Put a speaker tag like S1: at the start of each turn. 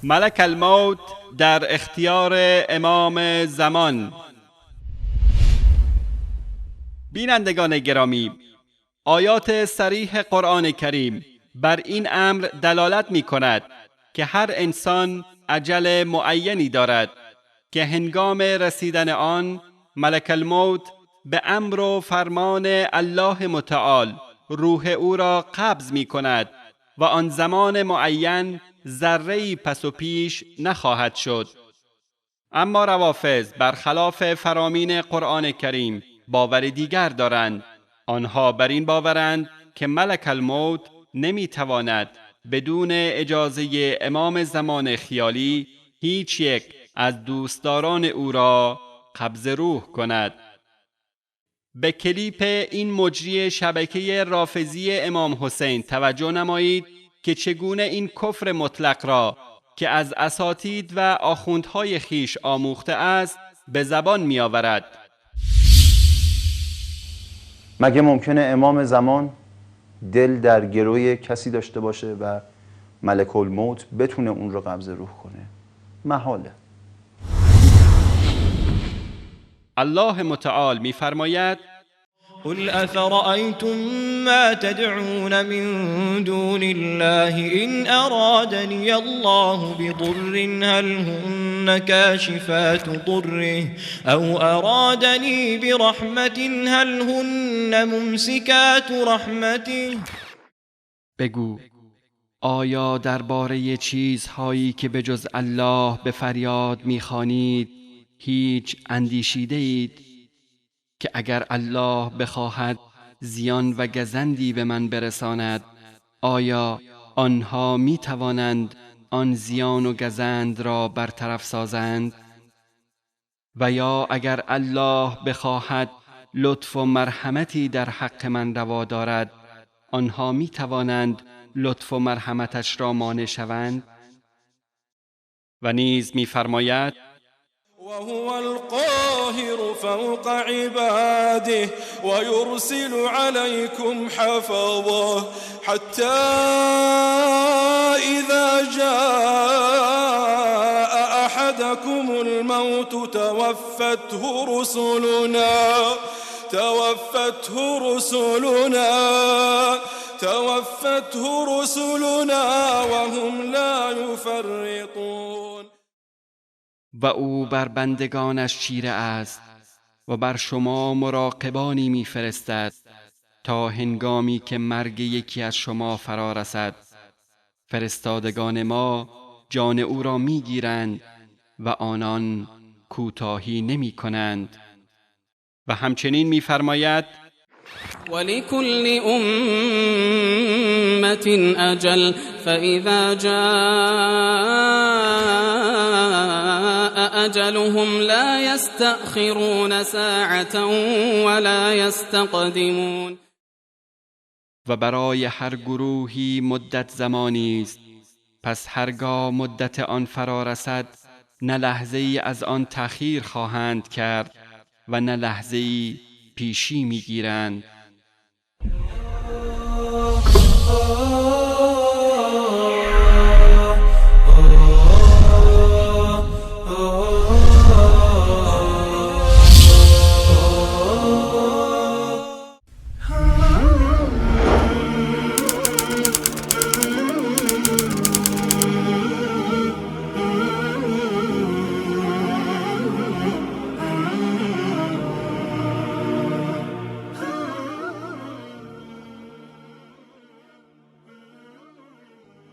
S1: ملک الموت در اختیار امام زمان. بینندگان گرامی، آیات صریح قرآن کریم بر این امر دلالت می کند که هر انسان اجل معینی دارد که هنگام رسیدن آن ملک الموت به امر و فرمان الله متعال روح او را قبض می کند و آن زمان معین ذره‌ای پس و پیش نخواهد شد. اما روافض برخلاف فرامین قرآن کریم باور دیگر دارند. آنها بر این باورند که ملک الموت نمیتواند بدون اجازه امام زمان خیالی هیچ یک از دوستداران او را قبض روح کند. به کلیپ این مجری شبکه رافضی امام حسین توجه نمایید که چگونه این کفر مطلق را که از اساتید و آخوندهای خیش آموخته است به زبان می آورد.
S2: مگه ممکنه امام زمان دل در گروی کسی داشته باشه و ملک الموت بتونه اون رو قبض روح کنه؟ محاله.
S1: الله متعال می فرماید:
S3: قل افرأيتم ما تدعون من دون الله إن أرادني الله بضر هل هن كاشفات ضره أو أرادني برحمة هل هن ممسكات رحمته.
S1: بگو آیا درباره چیزهایی که به جز الله به فریاد می‌خوانید هیچ اندیشیده اید که اگر الله بخواهد زیان و گزندی به من برساند آیا آنها می توانند آن زیان و گزند را برطرف سازند؟ و یا اگر الله بخواهد لطف و مرحمتی در حق من روا دارد آنها می توانند لطف و مرحمتش را مانع شوند؟ و نیز می فرماید:
S4: وهو القاهر فوق عباده ويرسل عليكم حفظه حتى إذا جاء أحدكم الموت توفته رسلنا وهم لا يفرطون.
S1: و او بر بندگانش چیره است و بر شما مراقبانی می‌فرستد تا هنگامی که مرگ یکی از شما فرا رسد فرستادگان ما جان او را می‌گیرند و آنان کوتاهی نمی‌کنند. و همچنین می‌فرماید:
S5: ولكل أمة أجل فإذا جاء أجلهم لا يستأخرون ساعة ولا يستقدمون.
S1: و برای هر گروهی مدت زمانی است، پس هرگاه مدت آن فرا رسد نه لحظه‌ای از آن تأخیر خواهند کرد و نه لحظه‌ای پیشی می‌گیرند.